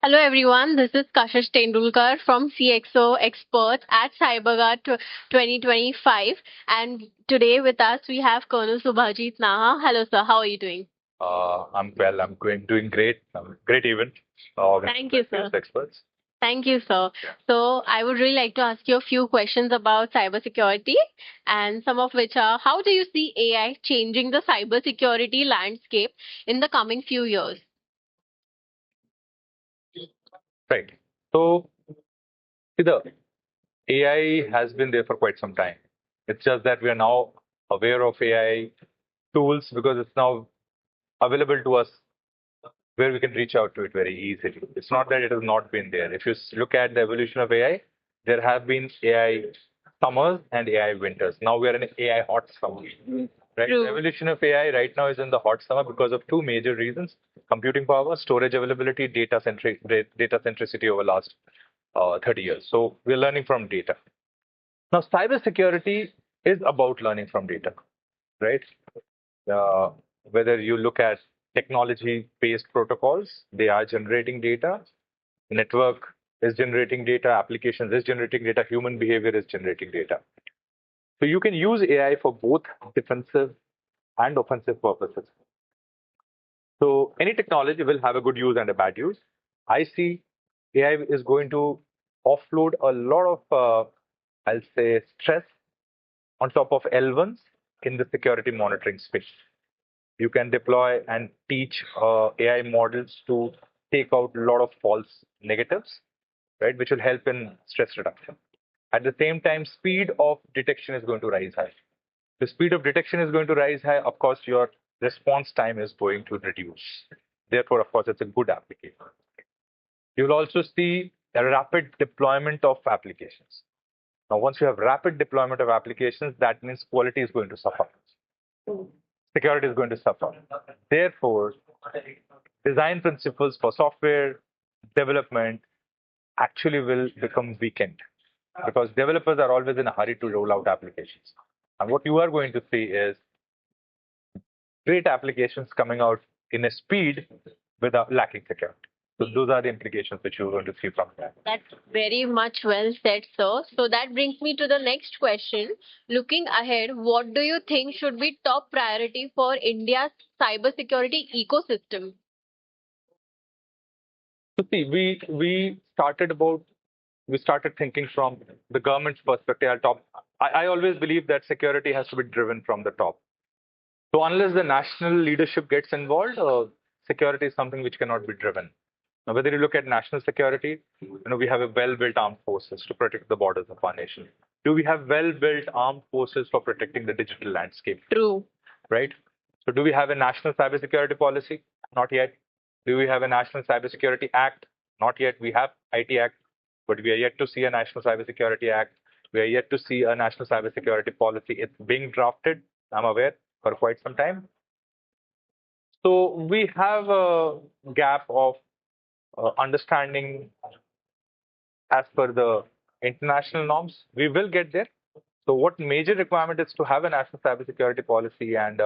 Hello everyone, this is Kashish Tendulkar from CXO XPERTS at CyberGuard 2025, and today with us we have Col Subhajeet Naha. Hello sir, how are you doing? I'm well. I'm doing great. Great event. Thank you, sir. Experts. Thank you, sir. Yeah. So I would really like to ask you a few questions about cybersecurity, and some of which are, how do you see AI changing the cybersecurity landscape in the coming few years? Right. So see, the AI has been there for quite some time. It's just that we are now aware of AI tools because it's now available to us where we can reach out to it very easily. It's not that it has not been there. If you look at the evolution of AI, there have been AI summers and AI winters. Now we are in an AI hot summer. Right? The True. evolution of AI right now is in the hot summer because of two major reasons: computing power, storage availability, data centricity over last 30 years. So we're learning from data. Now, cybersecurity is about learning from data, right? Uh, Whether you look at technology-based protocols, they are generating data. Network is generating data. Applications is generating data. Human behavior is generating data. So you can use AI for both defensive and offensive purposes. So any technology will have a good use and a bad use. I see AI is going to offload a lot of, I'll say, stress on top of L1s in the security monitoring space. You can deploy and teach AI models to take out a lot of false negatives, right, which will help in stress reduction. At the same time, speed of detection is going to rise high. The speed of detection is going to rise high. Of course, your response time is going to reduce. Therefore, of course, it's a good application. You will also see a rapid deployment of applications. Now, once you have rapid deployment of applications, that means quality is going to suffer. Security is going to suffer. Therefore, design principles for software development actually will become weakened because developers are always in a hurry to roll out applications. And what you are going to see is great applications coming out in a speed without lacking security. So those are the implications which you're going to see from that. That's very much well said, sir. So that brings me to the next question. Looking ahead, what do you think should be top priority for India's cybersecurity ecosystem? So see, we started thinking from the government's perspective at top. I always believe that security has to be driven from the top. So unless the national leadership gets involved, security is something which cannot be driven. Now, whether you look at national security, we have a well-built armed forces to protect the borders of our nation. Do we have well-built armed forces for protecting the digital landscape? True. Right? So do we have a national cybersecurity policy? Not yet. Do we have a national cybersecurity act? Not yet. We have IT Act, but we are yet to see a national cybersecurity act. We are yet to see a national cybersecurity policy. It's being drafted, I'm aware, for quite some time. So we have a gap of understanding as per the international norms. We will get there. So what major requirement is to have a national cybersecurity policy and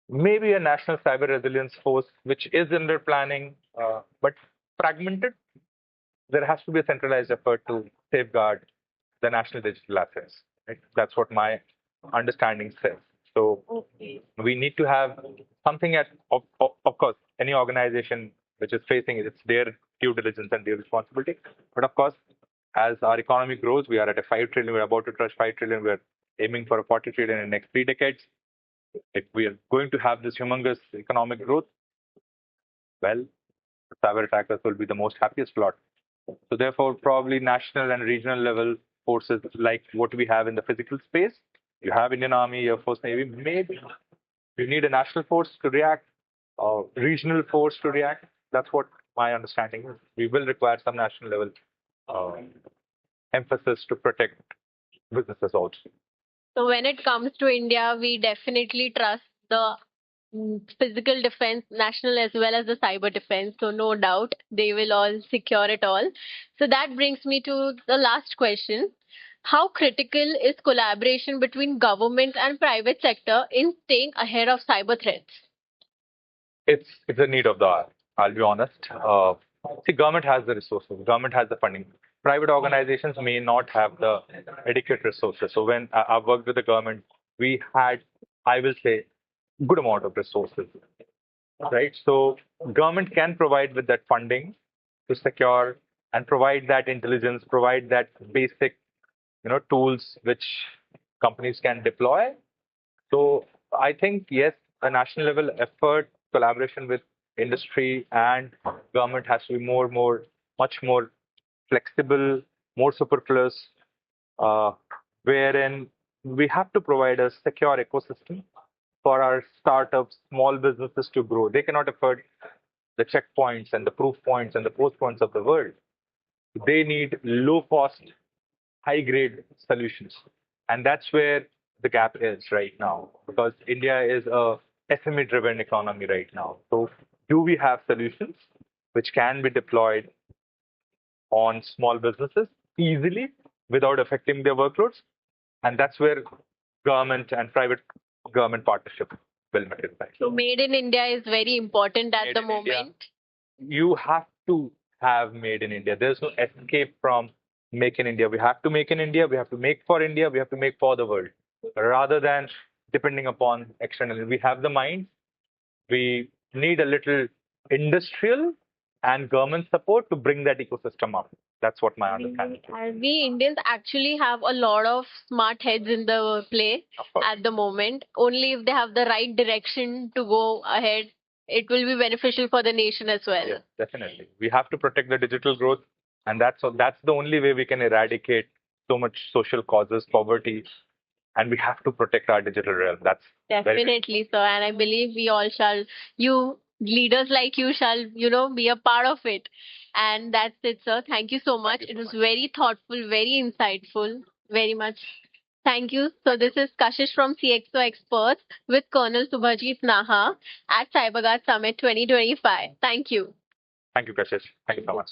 maybe a national cyber resilience force, which is under planning, but fragmented. There has to be a centralized effort to safeguard the national digital assets. Right? That's what my understanding says. So we need to have something of course, any organization which is facing it, it's their due diligence and their responsibility. But of course, as our economy grows, we are at a 5 trillion, we're about to touch 5 trillion, we're aiming for a 40 trillion in the next 3 decades. If we are going to have this humongous economic growth, well, cyber attackers will be the most happiest lot. So therefore, probably national and regional level forces like what we have in the physical space. You have Indian Army, Air Force, Navy. Maybe you need a national force to react, or regional force to react. That's what my understanding is. We will require some national level uh, emphasis to protect businesses also. So when it comes to India, we definitely trust the physical defense, national as well as the cyber defense. So no doubt they will all secure it all. So that brings me to the last question. How critical is collaboration between government and private sector in staying ahead of cyber threats? It's a need of the hour. I'll be honest. See, government has the resources, government has the funding. Private organizations may not have the adequate resources. So when I've worked with the government, we had, I will say, good amount of resources, right? So government can provide with that funding to secure and provide that intelligence, provide that basic, tools which companies can deploy. So I think yes, a national level effort, collaboration with industry and government has to be much more flexible, more superfluous, uh, wherein we have to provide a secure ecosystem for our startups, small businesses to grow. They cannot afford the checkpoints and the proof points and the post points of the world. They need low cost, high grade solutions. And that's where the gap is right now because India is a SME driven economy right now. So, do we have solutions which can be deployed on small businesses easily without affecting their workloads? And that's where government and private government partnership will materialize. So made in India is very important at Made the in India. moment. You have to have made in India. There's no escape from make in India. We have to make in India. We have to make for India. We have to make for the world rather than depending upon external. We have the mind. We need a little industrial and government support to bring that ecosystem up. That's what my understanding is. We Indians actually have a lot of smart heads in the play at the moment. Only if they have the right direction to go ahead, it will be beneficial for the nation as well. Yes, definitely. We have to protect the digital growth, and that's the only way we can eradicate so much social causes, poverty, and we have to protect our digital realm. That's definitely, sir. And I believe we all shall, you leaders like you shall, be a part of it. And that's it, sir. Thank you so much. It was very thoughtful, very insightful, very much. Thank you. So this is Kashish from CXO Experts with Colonel Subhajeet Naha at CyberGuard Summit 2025. Thank you. Thank you, Kashish. Thank you so much.